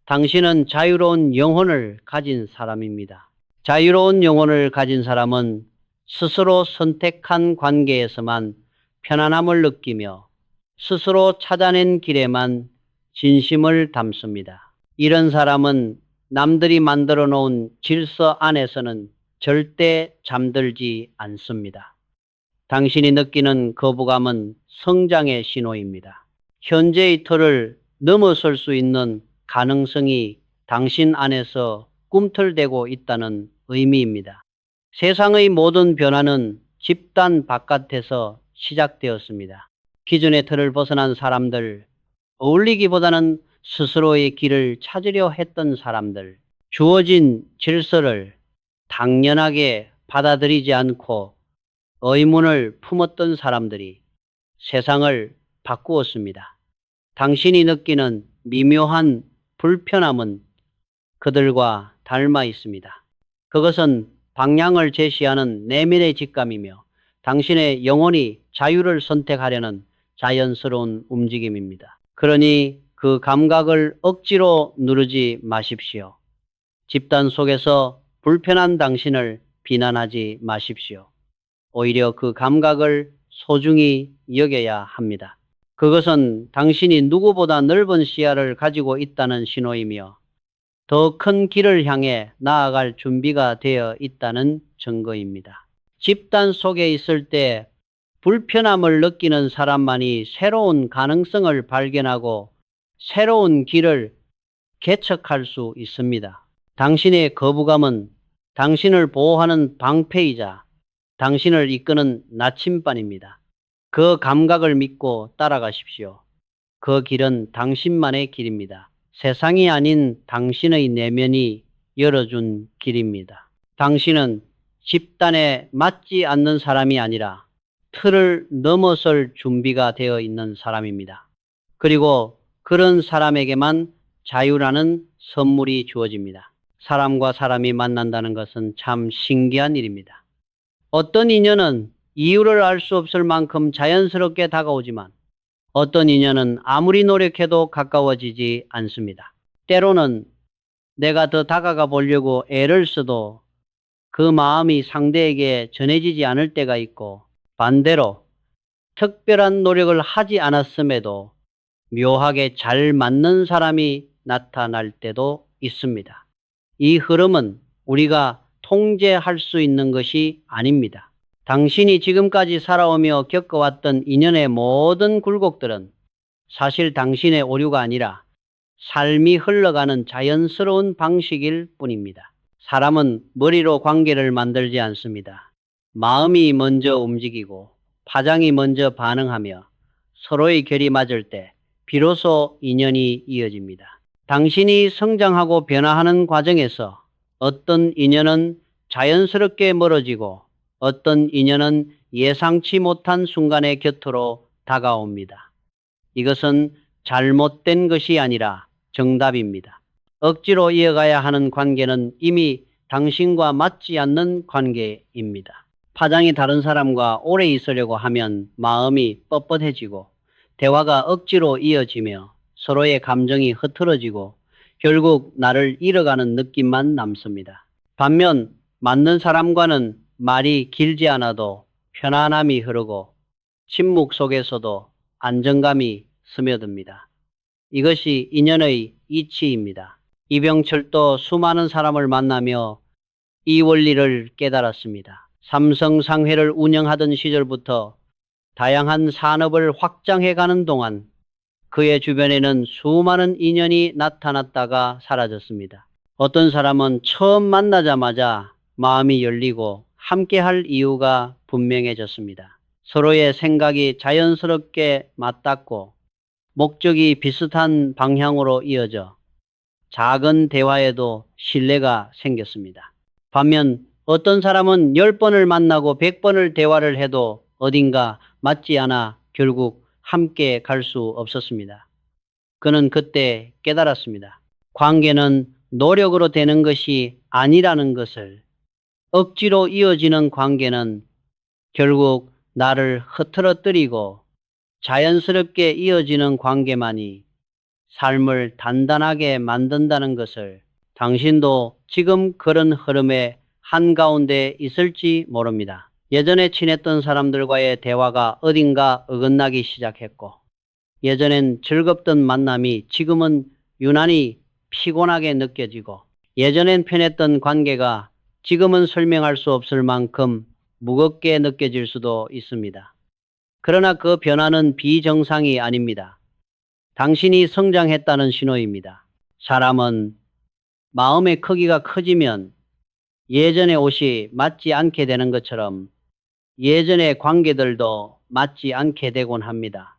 당신은 자유로운 영혼을 가진 사람입니다. 자유로운 영혼을 가진 사람은 스스로 선택한 관계에서만 편안함을 느끼며 스스로 찾아낸 길에만 진심을 담습니다. 이런 사람은 남들이 만들어 놓은 질서 안에서는 절대 잠들지 않습니다. 당신이 느끼는 거부감은 성장의 신호입니다. 현재의 틀을 넘어설 수 있는 가능성이 당신 안에서 꿈틀대고 있다는 의미입니다. 세상의 모든 변화는 집단 바깥에서 시작되었습니다. 기존의 틀을 벗어난 사람들, 어울리기보다는 스스로의 길을 찾으려 했던 사람들, 주어진 질서를 당연하게 받아들이지 않고 의문을 품었던 사람들이 세상을 바꾸었습니다. 당신이 느끼는 미묘한 불편함은 그들과 닮아 있습니다. 그것은 방향을 제시하는 내면의 직감이며 당신의 영혼이 자유를 선택하려는 자연스러운 움직임입니다. 그러니 그 감각을 억지로 누르지 마십시오. 집단 속에서 불편한 당신을 비난하지 마십시오. 오히려 그 감각을 소중히 여겨야 합니다. 그것은 당신이 누구보다 넓은 시야를 가지고 있다는 신호이며 더 큰 길을 향해 나아갈 준비가 되어 있다는 증거입니다. 집단 속에 있을 때 불편함을 느끼는 사람만이 새로운 가능성을 발견하고 새로운 길을 개척할 수 있습니다. 당신의 거부감은 당신을 보호하는 방패이자 당신을 이끄는 나침반입니다. 그 감각을 믿고 따라가십시오. 그 길은 당신만의 길입니다. 세상이 아닌 당신의 내면이 열어준 길입니다. 당신은 집단에 맞지 않는 사람이 아니라 틀을 넘어설 준비가 되어 있는 사람입니다. 그리고 그런 사람에게만 자유라는 선물이 주어집니다. 사람과 사람이 만난다는 것은 참 신기한 일입니다. 어떤 인연은 이유를 알 수 없을 만큼 자연스럽게 다가오지만 어떤 인연은 아무리 노력해도 가까워지지 않습니다. 때로는 내가 더 다가가 보려고 애를 써도 그 마음이 상대에게 전해지지 않을 때가 있고, 반대로 특별한 노력을 하지 않았음에도 묘하게 잘 맞는 사람이 나타날 때도 있습니다. 이 흐름은 우리가 통제할 수 있는 것이 아닙니다. 당신이 지금까지 살아오며 겪어왔던 인연의 모든 굴곡들은 사실 당신의 오류가 아니라 삶이 흘러가는 자연스러운 방식일 뿐입니다. 사람은 머리로 관계를 만들지 않습니다. 마음이 먼저 움직이고 파장이 먼저 반응하며 서로의 결이 맞을 때 비로소 인연이 이어집니다. 당신이 성장하고 변화하는 과정에서 어떤 인연은 자연스럽게 멀어지고 어떤 인연은 예상치 못한 순간에 곁으로 다가옵니다. 이것은 잘못된 것이 아니라 정답입니다. 억지로 이어가야 하는 관계는 이미 당신과 맞지 않는 관계입니다. 파장이 다른 사람과 오래 있으려고 하면 마음이 뻣뻣해지고 대화가 억지로 이어지며 서로의 감정이 흐트러지고 결국 나를 잃어가는 느낌만 남습니다. 반면 맞는 사람과는 말이 길지 않아도 편안함이 흐르고 침묵 속에서도 안정감이 스며듭니다. 이것이 인연의 이치입니다. 이병철도 수많은 사람을 만나며 이 원리를 깨달았습니다. 삼성상회를 운영하던 시절부터 다양한 산업을 확장해가는 동안 그의 주변에는 수많은 인연이 나타났다가 사라졌습니다. 어떤 사람은 처음 만나자마자 마음이 열리고 함께할 이유가 분명해졌습니다. 서로의 생각이 자연스럽게 맞닿고 목적이 비슷한 방향으로 이어져 작은 대화에도 신뢰가 생겼습니다. 반면 어떤 사람은 10번을 만나고 100번을 대화를 해도 어딘가 맞지 않아 결국 함께 갈 수 없었습니다. 그는 그때 깨달았습니다. 관계는 노력으로 되는 것이 아니라는 것을. 억지로 이어지는 관계는 결국 나를 흐트러뜨리고 자연스럽게 이어지는 관계만이 삶을 단단하게 만든다는 것을. 당신도 지금 그런 흐름의 한가운데 있을지 모릅니다. 예전에 친했던 사람들과의 대화가 어딘가 어긋나기 시작했고, 예전엔 즐겁던 만남이 지금은 유난히 피곤하게 느껴지고, 예전엔 편했던 관계가 지금은 설명할 수 없을 만큼 무겁게 느껴질 수도 있습니다. 그러나 그 변화는 비정상이 아닙니다. 당신이 성장했다는 신호입니다. 사람은 마음의 크기가 커지면 예전의 옷이 맞지 않게 되는 것처럼 예전의 관계들도 맞지 않게 되곤 합니다.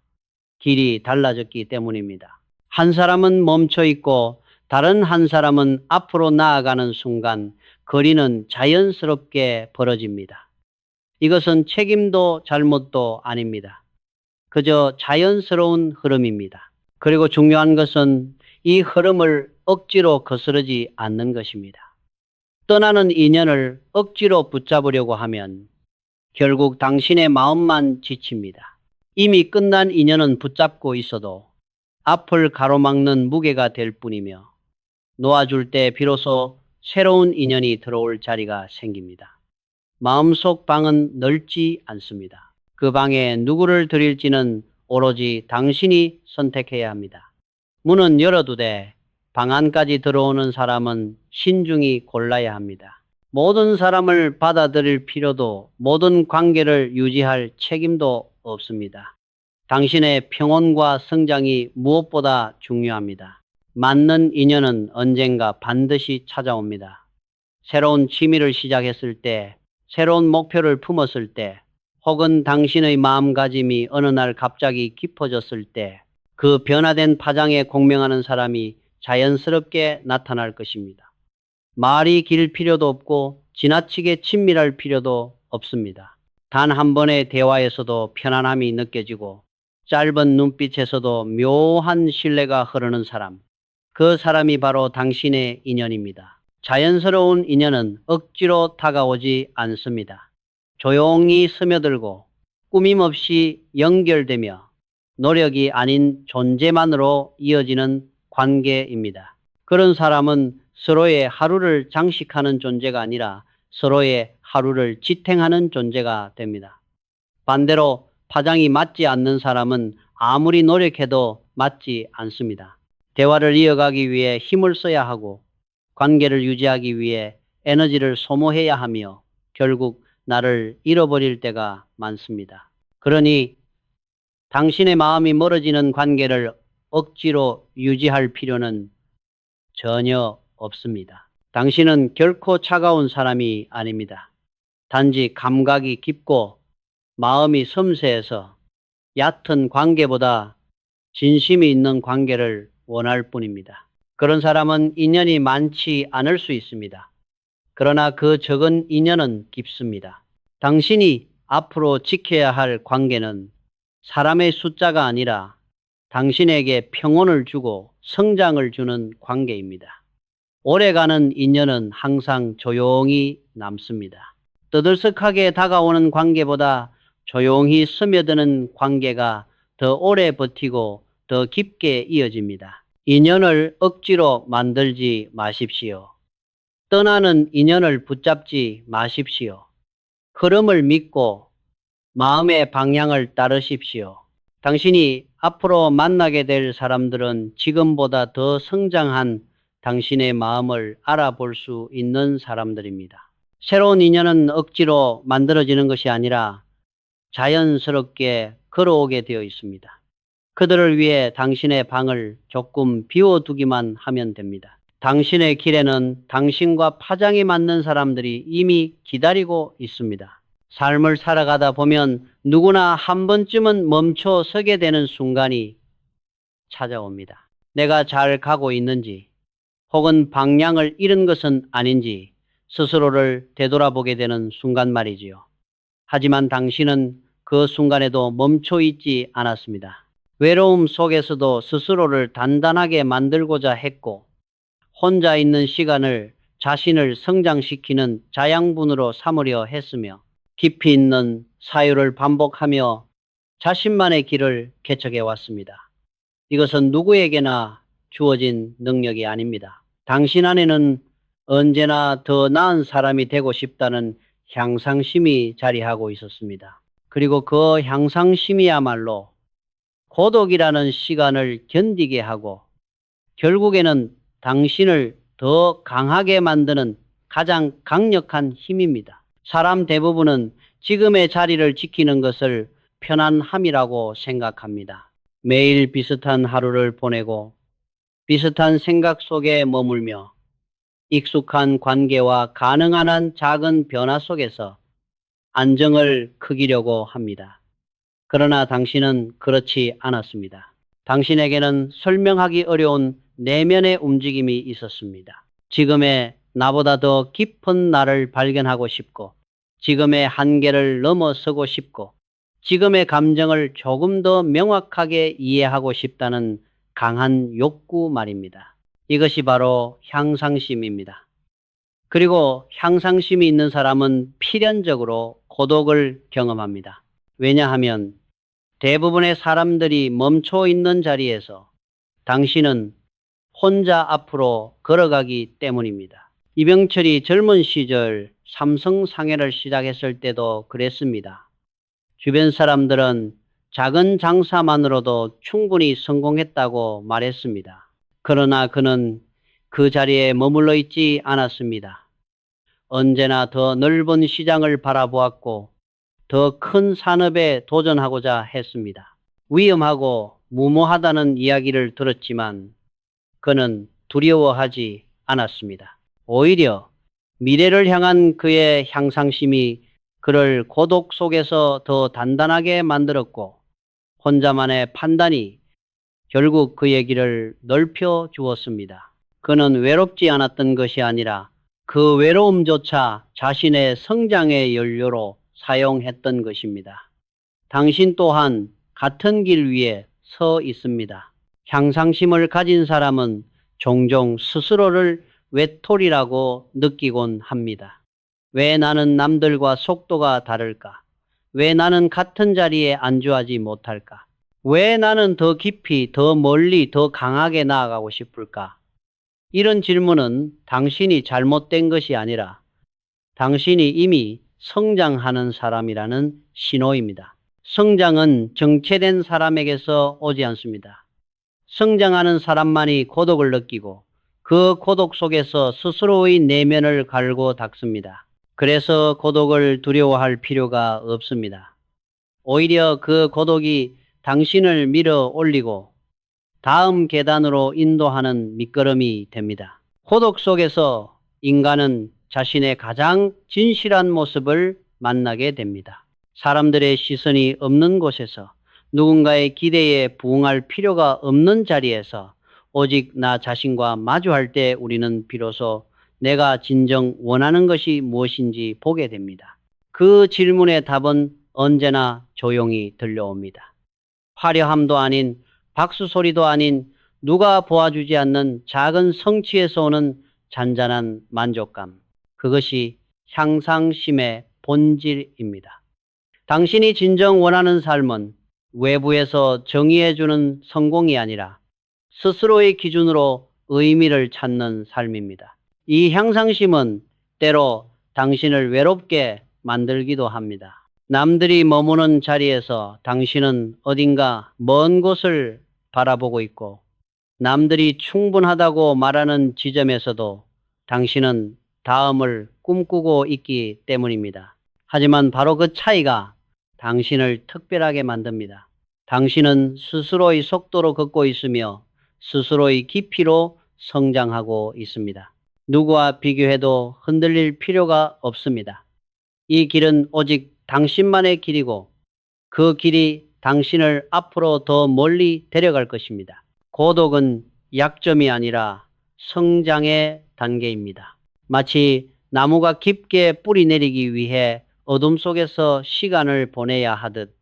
길이 달라졌기 때문입니다. 한 사람은 멈춰 있고 다른 한 사람은 앞으로 나아가는 순간 거리는 자연스럽게 벌어집니다. 이것은 책임도 잘못도 아닙니다. 그저 자연스러운 흐름입니다. 그리고 중요한 것은 이 흐름을 억지로 거스르지 않는 것입니다. 떠나는 인연을 억지로 붙잡으려고 하면 결국 당신의 마음만 지칩니다. 이미 끝난 인연은 붙잡고 있어도 앞을 가로막는 무게가 될 뿐이며 놓아줄 때 비로소 새로운 인연이 들어올 자리가 생깁니다. 마음속 방은 넓지 않습니다. 그 방에 누구를 들일지는 오로지 당신이 선택해야 합니다. 문은 열어두되 방 안까지 들어오는 사람은 신중히 골라야 합니다. 모든 사람을 받아들일 필요도 모든 관계를 유지할 책임도 없습니다. 당신의 평온과 성장이 무엇보다 중요합니다. 맞는 인연은 언젠가 반드시 찾아옵니다. 새로운 취미를 시작했을 때, 새로운 목표를 품었을 때, 혹은 당신의 마음가짐이 어느 날 갑자기 깊어졌을 때, 그 변화된 파장에 공명하는 사람이 자연스럽게 나타날 것입니다. 말이 길 필요도 없고 지나치게 친밀할 필요도 없습니다. 단 한 번의 대화에서도 편안함이 느껴지고 짧은 눈빛에서도 묘한 신뢰가 흐르는 사람, 그 사람이 바로 당신의 인연입니다. 자연스러운 인연은 억지로 다가오지 않습니다. 조용히 스며들고 꾸밈 없이 연결되며 노력이 아닌 존재만으로 이어지는 관계입니다. 그런 사람은 서로의 하루를 장식하는 존재가 아니라 서로의 하루를 지탱하는 존재가 됩니다. 반대로 파장이 맞지 않는 사람은 아무리 노력해도 맞지 않습니다. 대화를 이어가기 위해 힘을 써야 하고 관계를 유지하기 위해 에너지를 소모해야 하며 결국 나를 잃어버릴 때가 많습니다. 그러니 당신의 마음이 멀어지는 관계를 억지로 유지할 필요는 전혀 없습니다. 당신은 결코 차가운 사람이 아닙니다. 단지 감각이 깊고 마음이 섬세해서 얕은 관계보다 진심이 있는 관계를 원할 뿐입니다. 그런 사람은 인연이 많지 않을 수 있습니다. 그러나 그 적은 인연은 깊습니다. 당신이 앞으로 지켜야 할 관계는 사람의 숫자가 아니라 당신에게 평온을 주고 성장을 주는 관계입니다. 오래가는 인연은 항상 조용히 남습니다. 떠들썩하게 다가오는 관계보다 조용히 스며드는 관계가 더 오래 버티고 더 깊게 이어집니다. 인연을 억지로 만들지 마십시오. 떠나는 인연을 붙잡지 마십시오. 흐름을 믿고 마음의 방향을 따르십시오. 당신이 앞으로 만나게 될 사람들은 지금보다 더 성장한 당신의 마음을 알아볼 수 있는 사람들입니다. 새로운 인연은 억지로 만들어지는 것이 아니라 자연스럽게 걸어오게 되어 있습니다. 그들을 위해 당신의 방을 조금 비워두기만 하면 됩니다. 당신의 길에는 당신과 파장이 맞는 사람들이 이미 기다리고 있습니다. 삶을 살아가다 보면 누구나 한 번쯤은 멈춰 서게 되는 순간이 찾아옵니다. 내가 잘 가고 있는지 혹은 방향을 잃은 것은 아닌지 스스로를 되돌아보게 되는 순간 말이지요. 하지만 당신은 그 순간에도 멈춰 있지 않았습니다. 외로움 속에서도 스스로를 단단하게 만들고자 했고 혼자 있는 시간을 자신을 성장시키는 자양분으로 삼으려 했으며 깊이 있는 사유를 반복하며 자신만의 길을 개척해 왔습니다. 이것은 누구에게나 주어진 능력이 아닙니다. 당신 안에는 언제나 더 나은 사람이 되고 싶다는 향상심이 자리하고 있었습니다. 그리고 그 향상심이야말로 고독이라는 시간을 견디게 하고 결국에는 당신을 더 강하게 만드는 가장 강력한 힘입니다. 사람 대부분은 지금의 자리를 지키는 것을 편안함이라고 생각합니다. 매일 비슷한 하루를 보내고 비슷한 생각 속에 머물며 익숙한 관계와 가능한 한 작은 변화 속에서 안정을 크기려고 합니다. 그러나 당신은 그렇지 않았습니다. 당신에게는 설명하기 어려운 내면의 움직임이 있었습니다. 지금의 나보다 더 깊은 나를 발견하고 싶고 지금의 한계를 넘어서고 싶고 지금의 감정을 조금 더 명확하게 이해하고 싶다는 강한 욕구 말입니다. 이것이 바로 향상심입니다. 그리고 향상심이 있는 사람은 필연적으로 고독을 경험합니다. 왜냐하면 대부분의 사람들이 멈춰 있는 자리에서 당신은 혼자 앞으로 걸어가기 때문입니다. 이병철이 젊은 시절 삼성 상해를 시작했을 때도 그랬습니다. 주변 사람들은 작은 장사만으로도 충분히 성공했다고 말했습니다. 그러나 그는 그 자리에 머물러 있지 않았습니다. 언제나 더 넓은 시장을 바라보았고 더 큰 산업에 도전하고자 했습니다. 위험하고 무모하다는 이야기를 들었지만 그는 두려워하지 않았습니다. 오히려 미래를 향한 그의 향상심이 그를 고독 속에서 더 단단하게 만들었고 혼자만의 판단이 결국 그의 길을 넓혀 주었습니다. 그는 외롭지 않았던 것이 아니라 그 외로움조차 자신의 성장의 연료로 사용했던 것입니다. 당신 또한 같은 길 위에 서 있습니다. 향상심을 가진 사람은 종종 스스로를 외톨이라고 느끼곤 합니다. 왜 나는 남들과 속도가 다를까? 왜 나는 같은 자리에 안주하지 못할까? 왜 나는 더 깊이, 더 멀리, 더 강하게 나아가고 싶을까? 이런 질문은 당신이 잘못된 것이 아니라 당신이 이미 성장하는 사람이라는 신호입니다. 성장은 정체된 사람에게서 오지 않습니다. 성장하는 사람만이 고독을 느끼고 그 고독 속에서 스스로의 내면을 갈고 닦습니다. 그래서 고독을 두려워할 필요가 없습니다. 오히려 그 고독이 당신을 밀어 올리고 다음 계단으로 인도하는 밑거름이 됩니다. 고독 속에서 인간은 자신의 가장 진실한 모습을 만나게 됩니다. 사람들의 시선이 없는 곳에서 누군가의 기대에 부응할 필요가 없는 자리에서 오직 나 자신과 마주할 때 우리는 비로소 내가 진정 원하는 것이 무엇인지 보게 됩니다. 그 질문의 답은 언제나 조용히 들려옵니다. 화려함도 아닌 박수 소리도 아닌 누가 보아주지 않는 작은 성취에서 오는 잔잔한 만족감. 그것이 향상심의 본질입니다. 당신이 진정 원하는 삶은 외부에서 정의해주는 성공이 아니라 스스로의 기준으로 의미를 찾는 삶입니다. 이 향상심은 때로 당신을 외롭게 만들기도 합니다. 남들이 머무는 자리에서 당신은 어딘가 먼 곳을 바라보고 있고 남들이 충분하다고 말하는 지점에서도 당신은 다음을 꿈꾸고 있기 때문입니다. 하지만 바로 그 차이가 당신을 특별하게 만듭니다. 당신은 스스로의 속도로 걷고 있으며 스스로의 깊이로 성장하고 있습니다. 누구와 비교해도 흔들릴 필요가 없습니다. 이 길은 오직 당신만의 길이고 그 길이 당신을 앞으로 더 멀리 데려갈 것입니다. 고독은 약점이 아니라 성장의 단계입니다. 마치 나무가 깊게 뿌리 내리기 위해 어둠 속에서 시간을 보내야 하듯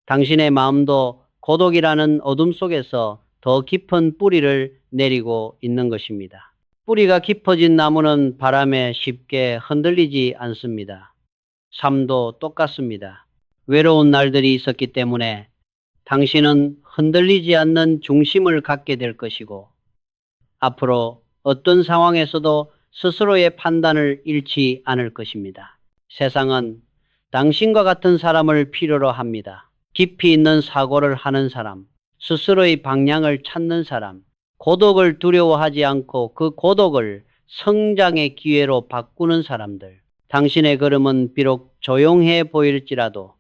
당신의 마음도 고독이라는 어둠 속에서 더 깊은 뿌리를 내리고 있는 것입니다. 뿌리가 깊어진 나무는 바람에 쉽게 흔들리지 않습니다. 삶도 똑같습니다. 외로운 날들이 있었기 때문에 당신은 흔들리지 않는 중심을 갖게 될 것이고 앞으로 어떤 상황에서도 스스로의 판단을 잃지 않을 것입니다. 세상은 당신과 같은 사람을 필요로 합니다. 깊이 있는 사고를 하는 사람, 스스로의 방향을 찾는 사람, 고독을 두려워하지 않고 그 고독을 성장의 기회로 바꾸는 사람들. 당신의 걸음은 비록 조용해 보일지라도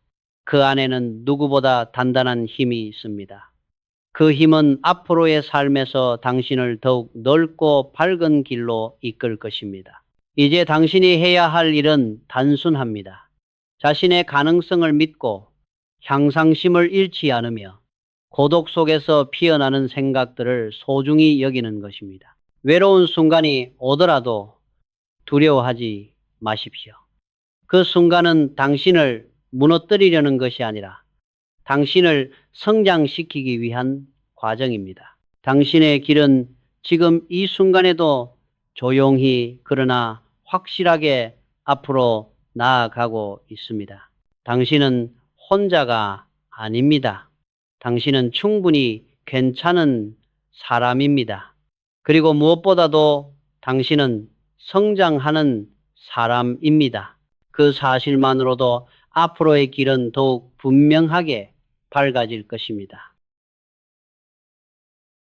그 안에는 누구보다 단단한 힘이 있습니다. 그 힘은 앞으로의 삶에서 당신을 더욱 넓고 밝은 길로 이끌 것입니다. 이제 당신이 해야 할 일은 단순합니다. 자신의 가능성을 믿고 향상심을 잃지 않으며 고독 속에서 피어나는 생각들을 소중히 여기는 것입니다. 외로운 순간이 오더라도 두려워하지 마십시오. 그 순간은 당신을 무너뜨리려는 것이 아니라 당신을 성장시키기 위한 과정입니다. 당신의 길은 지금 이 순간에도 조용히 그러나 확실하게 앞으로 나아가고 있습니다. 당신은 혼자가 아닙니다. 당신은 충분히 괜찮은 사람입니다. 그리고 무엇보다도 당신은 성장하는 사람입니다. 그 사실만으로도 앞으로의 길은 더욱 분명하게 밝아질 것입니다.